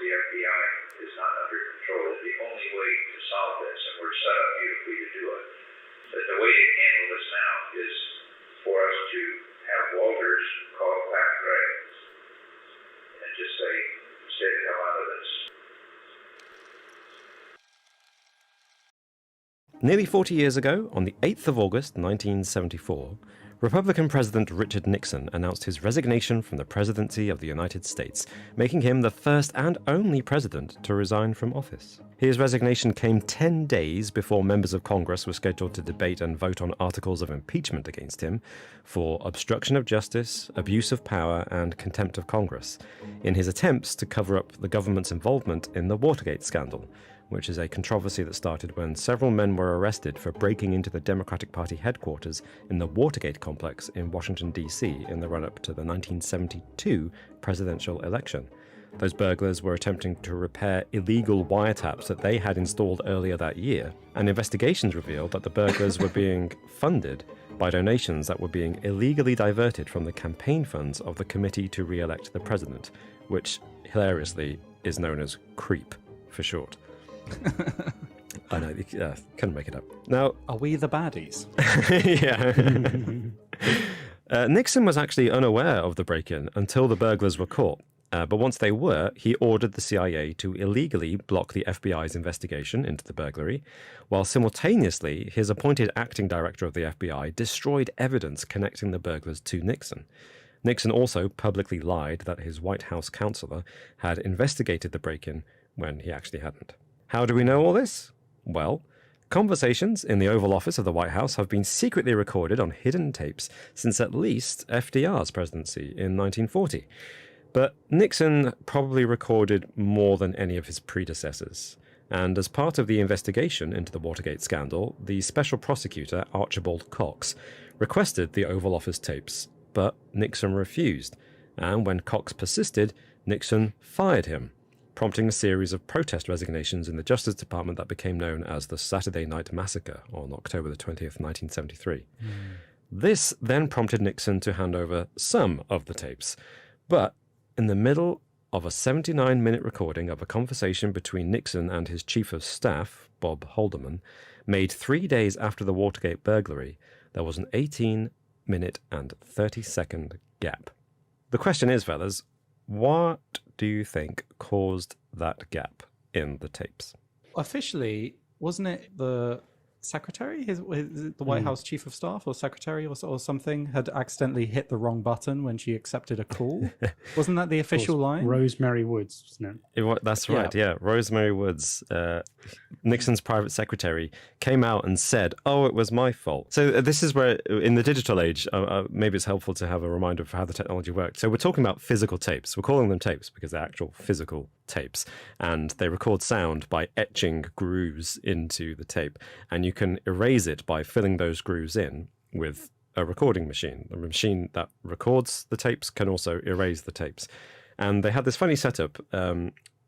the FBI is not under control. The only way to solve this, and we're set up beautifully to do it, but the way to handle this now is for us to have Walters call Pat Gray and just say, stay the hell out of this. Nearly 40 years ago, on the 8th of August 1974, Republican President Richard Nixon announced his resignation from the presidency of the United States, making him the first and only president to resign from office. His resignation came 10 days before members of Congress were scheduled to debate and vote on articles of impeachment against him for obstruction of justice, abuse of power, and contempt of Congress, in his attempts to cover up the government's involvement in the Watergate scandal, which is a controversy that started when several men were arrested for breaking into the Democratic Party headquarters in the Watergate complex in Washington, D.C. in the run-up to the 1972 presidential election. Those burglars were attempting to repair illegal wiretaps that they had installed earlier that year, and investigations revealed that the burglars were being funded by donations that were being illegally diverted from the campaign funds of the Committee to Re-elect the President, which, hilariously, is known as CREEP for short. I know, couldn't make it up. Now, are we the baddies? Yeah. Nixon was actually unaware of the break-in until the burglars were caught. But once they were, he ordered the CIA to illegally block the FBI's investigation into the burglary, while simultaneously his appointed acting director of the FBI destroyed evidence connecting the burglars to Nixon. Nixon also publicly lied that his White House counselor had investigated the break-in when he actually hadn't. How do we know all this? Well, conversations in the Oval Office of the White House have been secretly recorded on hidden tapes since at least FDR's presidency in 1940. But Nixon probably recorded more than any of his predecessors. And as part of the investigation into the Watergate scandal, the special prosecutor, Archibald Cox, requested the Oval Office tapes, but Nixon refused. And when Cox persisted, Nixon fired him, prompting a series of protest resignations in the Justice Department that became known as the Saturday Night Massacre on October the 20th, 1973. This then prompted Nixon to hand over some of the tapes. But in the middle of a 79-minute recording of a conversation between Nixon and his chief of staff, Bob Haldeman, made 3 days after the Watergate burglary, there was an 18-minute and 30-second gap. The question is, fellas, what do you think caused that gap in the tapes? Officially, wasn't it the secretary, the White House chief of staff or secretary or something, had accidentally hit the wrong button when she accepted a call? Wasn't that the official line? Rosemary Woods, wasn't it? That's right, yeah. Rosemary Woods, Nixon's private secretary, came out and said, oh, it was my fault. So this is where, in the digital age, maybe it's helpful to have a reminder of how the technology worked. So we're talking about physical tapes. We're calling them tapes because they're actual physical tapes. And they record sound by etching grooves into the tape. And you can erase it by filling those grooves in with a recording machine. The machine that records the tapes can also erase the tapes. And they had this funny setup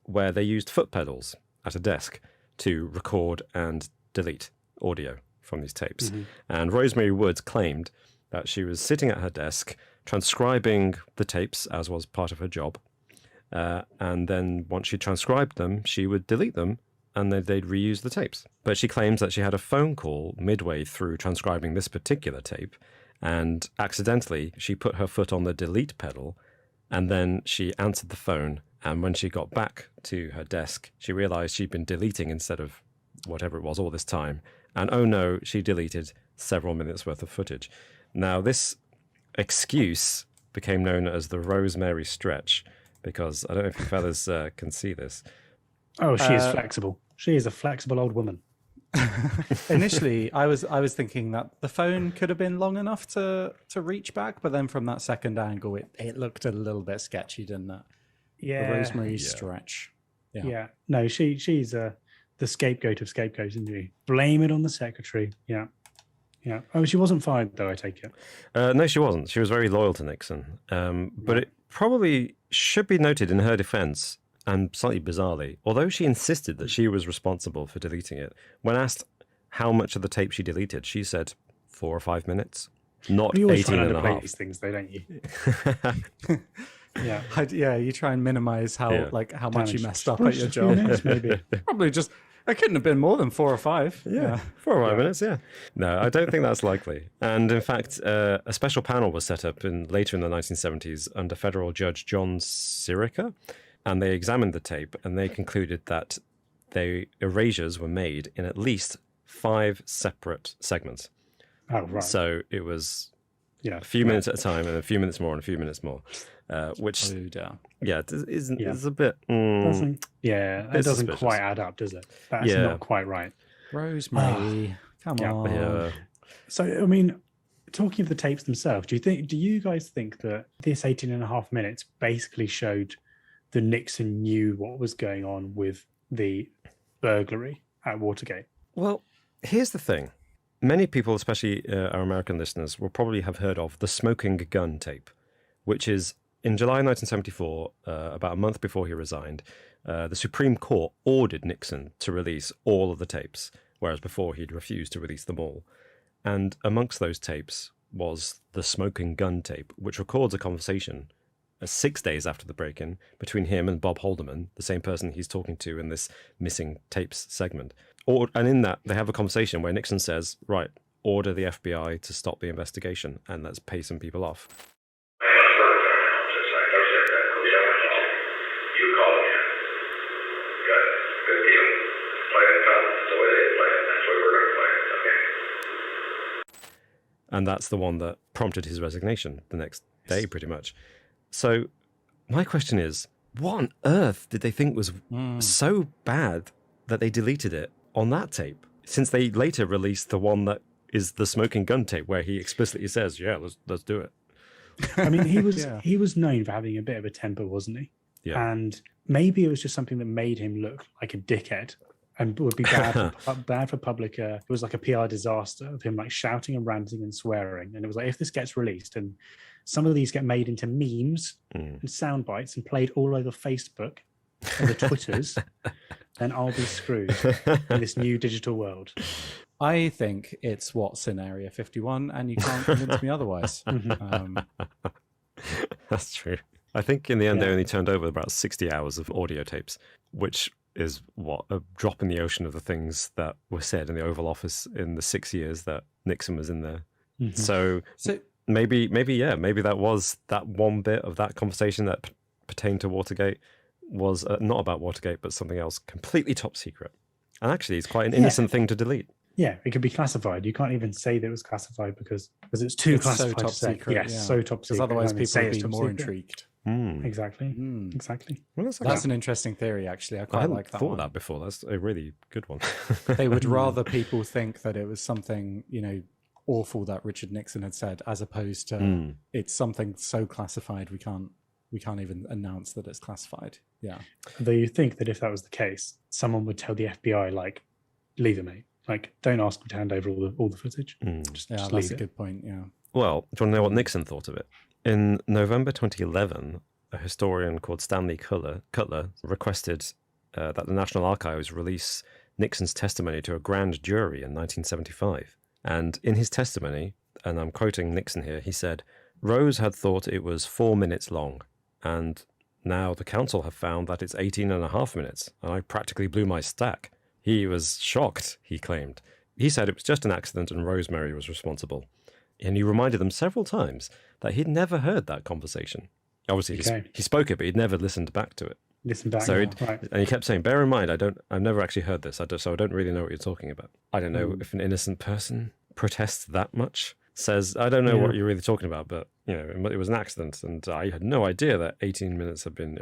where they used foot pedals at a desk to record and delete audio from these tapes. And Rosemary Woods claimed that she was sitting at her desk transcribing the tapes, as was part of her job. And then once she transcribed them, she would delete them and then they'd reuse the tapes. But she claims that she had a phone call midway through transcribing this particular tape, and accidentally she put her foot on the delete pedal, and then she answered the phone, and when she got back to her desk, she realized she'd been deleting instead of whatever it was all this time, and oh no, she deleted several minutes worth of footage. Now, this excuse became known as the Rosemary stretch, because I don't know if you fellas can see this. Oh, she is flexible. She is a flexible old woman. Initially, I was thinking that the phone could have been long enough to reach back, but then from that second angle, it looked a little bit sketchy, didn't it? Yeah. The Rosemary stretch. Yeah. No, she's the scapegoat of scapegoats, isn't she? Blame it on the secretary. Yeah. Yeah. Oh, she wasn't fired, though, I take it. No, she wasn't. She was very loyal to Nixon. But it probably should be noted in her defense, and slightly bizarrely, although she insisted that she was responsible for deleting it, when asked how much of the tape she deleted, she said 4 or 5 minutes, not 18 and a half. These things, though, don't you? Yeah. Yeah, you try and minimize how how much you Damage. messed up Probably at your just a few job. minutes, maybe. Probably just, it couldn't have been more than 4 or 5. Yeah, 4 or 5 minutes, yeah. No, I don't think that's likely. And in fact, a special panel was set up later in the 1970s under federal judge John Sirica, and they examined the tape and they concluded that the erasures were made in at least 5 separate segments. Oh, right. So it was Yeah. a few minutes at a time and a few minutes more and a few minutes more, which, is a bit... It doesn't suspicious. quite add up, does it? That's not quite right. Rosemary, come on. Yeah. So, I mean, talking of the tapes themselves, do you guys think that this 18 and a half minutes basically showed that Nixon knew what was going on with the burglary at Watergate? Well, here's the thing. Many people, especially our American listeners, will probably have heard of the smoking gun tape, which is in July 1974, about a month before he resigned, the Supreme Court ordered Nixon to release all of the tapes, whereas before he'd refused to release them all. And amongst those tapes was the smoking gun tape, which records a conversation 6 days after the break-in between him and Bob Haldeman, the same person he's talking to in this missing tapes segment. And in that, they have a conversation where Nixon says, right, order the FBI to stop the investigation and let's pay some people off. And that's the one that prompted his resignation the next day, pretty much. So my question is, what on earth did they think was so bad that they deleted it on that tape? Since they later released the one that is the smoking gun tape, where he explicitly says, "Yeah, let's do it." I mean, he was known for having a bit of a temper, wasn't he? Yeah. And maybe it was just something that made him look like a dickhead and would be bad for public. It was like a PR disaster of him like shouting and ranting and swearing. And it was like, if this gets released and some of these get made into memes and sound bites and played all over Facebook and the Twitters, then I'll be screwed in this new digital world. I think it's what's in Area 51, and you can't convince me otherwise. That's true. I think in the end, they only turned over about 60 hours of audio tapes, which is a drop in the ocean of the things that were said in the Oval Office in the 6 years that Nixon was in there. Mm-hmm. So maybe that was that one bit of that conversation that pertained to Watergate was not about Watergate, but something else completely top secret. And actually, it's quite an innocent thing to delete. Yeah, it could be classified. You can't even say that it was classified because it's too classified. So top to say. secret. Yes, so top secret. Because otherwise people would be more secret. intrigued. Exactly. Exactly. Well, that's an interesting theory, actually. I quite like that thought one. that before. That's a really good one. They would rather people think that it was something, awful that Richard Nixon had said, as opposed to it's something so classified we can't even announce that it's classified. Yeah. Though you think that if that was the case, someone would tell the FBI, like, leave it, mate. Like, don't ask them to hand over all the footage. Just that's a good point. Yeah. Well, do you want to know what Nixon thought of it? In November 2011, a historian called Stanley Cutler requested that the National Archives release Nixon's testimony to a grand jury in 1975. And in his testimony, and I'm quoting Nixon here, he said, "Rose had thought it was 4 minutes long, and now the council have found that it's 18 and a half minutes, and I practically blew my stack." He was shocked, he claimed. He said it was just an accident and Rosemary was responsible. And he reminded them several times that he'd never heard that conversation. Obviously, he spoke it, but he'd never listened back to it. And he kept saying, "Bear in mind, I've never actually heard this, so I don't really know what you're talking about." I don't know if an innocent person protests that much, says, "I don't know what you're really talking about, but it was an accident, and I had no idea that 18 minutes had been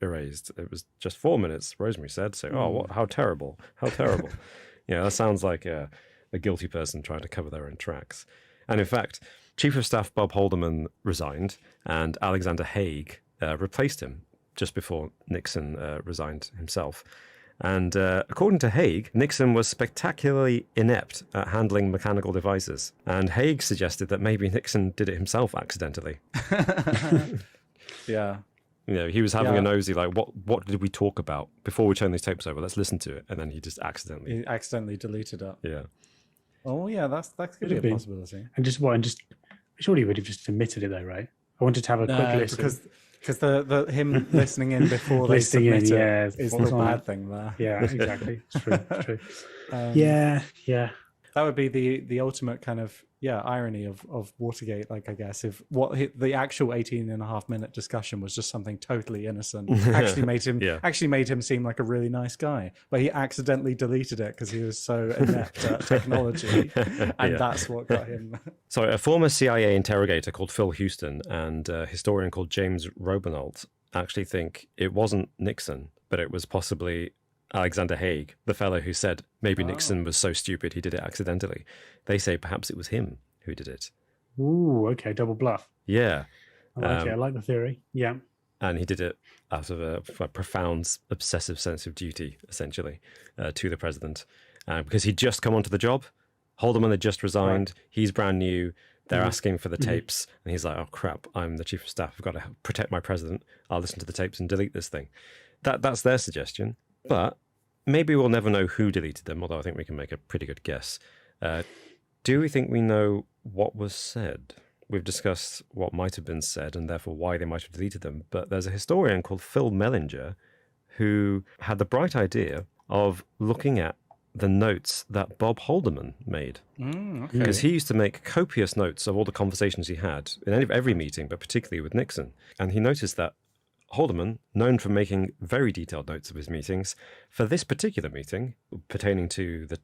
erased. It was just 4 minutes," Rosemary said. So, how terrible, how terrible. That sounds like a guilty person trying to cover their own tracks. And in fact, Chief of Staff Bob Haldeman resigned, and Alexander Haig replaced him just before Nixon resigned himself. And according to Haig, Nixon was spectacularly inept at handling mechanical devices. And Haig suggested that maybe Nixon did it himself accidentally. Yeah. He was having a nosy, like, what did we talk about before we turn these tapes over? Let's listen to it. And then he just accidentally deleted it. Yeah. Oh, yeah, that could be a possibility. And surely he would have just admitted it, though, right? I wanted to have a quick list. Because Because the him listening in before they Listening in, submit yeah, it is falls the on bad it. thing there. Yeah, exactly. It's true. It's true. Um, Yeah. That would be the ultimate kind of irony of Watergate. Like, I guess if the actual 18.5-minute discussion was just something totally innocent, actually made him seem like a really nice guy, but he accidentally deleted it because he was so inept at technology, and that's what got him. So a former CIA interrogator called Phil Houston and a historian called James Robinault actually think it wasn't Nixon, but it was possibly Alexander Haig, the fellow who said maybe Nixon was so stupid he did it accidentally. They say perhaps it was him who did it. Ooh, okay, double bluff. Yeah. I like it. I like the theory. Yeah. And he did it out of a profound, obsessive sense of duty, essentially, to the president. Because he'd just come onto the job. Haldeman had just resigned. Right. He's brand new. They're asking for the tapes. And he's like, oh, crap, I'm the chief of staff. I've got to protect my president. I'll listen to the tapes and delete this thing. That's their suggestion. But maybe we'll never know who deleted them, although I think we can make a pretty good guess. Do we think we know what was said? We've discussed what might have been said and therefore why they might have deleted them. But there's a historian called Phil Mellinger who had the bright idea of looking at the notes that Bob Haldeman made. Because he used to make copious notes of all the conversations he had in every meeting, but particularly with Nixon. And he noticed that Haldeman, known for making very detailed notes of his meetings, for this particular meeting, pertaining to the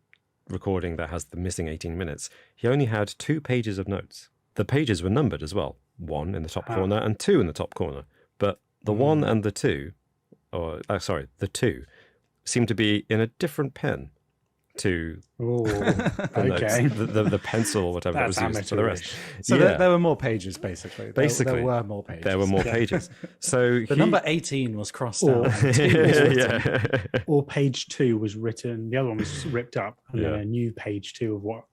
recording that has the missing 18 minutes, he only had 2 pages of notes. The pages were numbered as well, 1 in the top corner and 2 in the top corner. But the 1 and the 2, the 2, seemed to be in a different pen to the pencil or whatever that was used for the rest. So there were more pages, basically. There were more pages. There were more pages. So the number 18 was crossed out. Or page 2 was written, the other one was ripped up, and then a new page 2 of what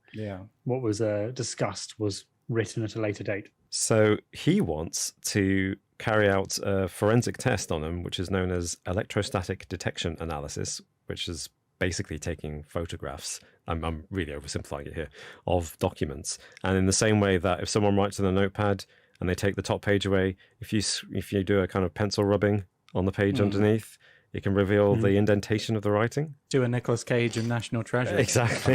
was discussed was written at a later date. So he wants to carry out a forensic test on them, which is known as electrostatic detection analysis, which is basically taking photographs, I'm really oversimplifying it here, of documents. And in the same way that if someone writes on a notepad and they take the top page away, if you do a kind of pencil rubbing on the page underneath, it can reveal the indentation of the writing. Do a Nicolas Cage in National Treasure. Exactly.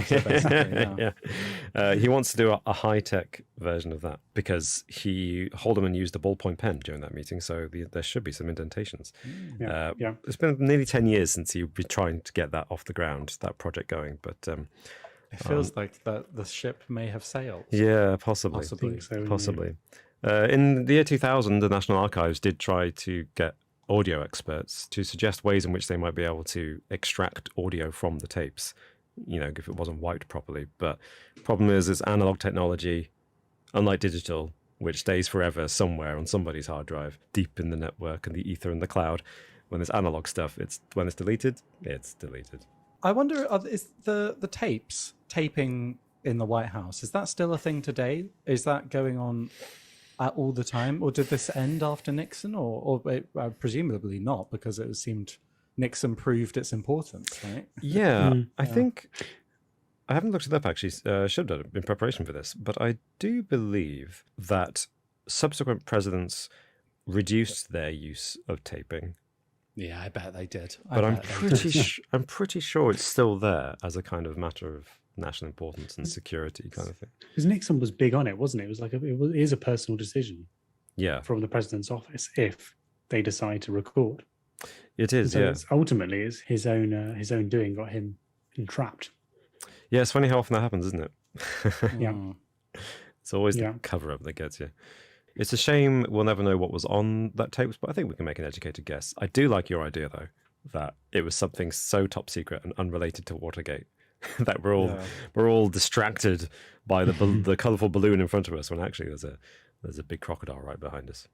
He wants to do a high-tech version of that because Haldeman used a ballpoint pen during that meeting, so there should be some indentations. It's been nearly 10 years since he'd been trying to get that off the ground, that project going, but... it feels like that the ship may have sailed. Yeah, possibly. Possibly. In the year 2000, the National Archives did try to get audio experts to suggest ways in which they might be able to extract audio from the tapes, if it wasn't wiped properly. But the problem is it's analog technology, unlike digital, which stays forever somewhere on somebody's hard drive, deep in the network and the ether and the cloud. When there's analog stuff, when it's deleted, it's deleted. I wonder, is the taping in the White House, is that still a thing today? Is that going on all the time, or did this end after Nixon, or presumably not, because it seemed Nixon proved its importance, right? Yeah, I think I haven't looked it up actually. Should have in preparation for this, but I do believe that subsequent presidents reduced their use of taping. Yeah, I bet they did. But I'm pretty sure it's still there as a kind of matter of national importance and security kind of thing. Because Nixon was big on it, wasn't it? It was like it is a personal decision. Yeah, from the president's office if they decide to record. It is. So yeah. Ultimately, it's his own doing got him entrapped. Yeah, it's funny how often that happens, isn't it? Yeah. It's always the cover up that gets you. It's a shame we'll never know what was on that tapes, but I think we can make an educated guess. I do like your idea though, that it was something so top secret and unrelated to Watergate. That we're all distracted by the colourful balloon in front of us when actually there's a big crocodile right behind us.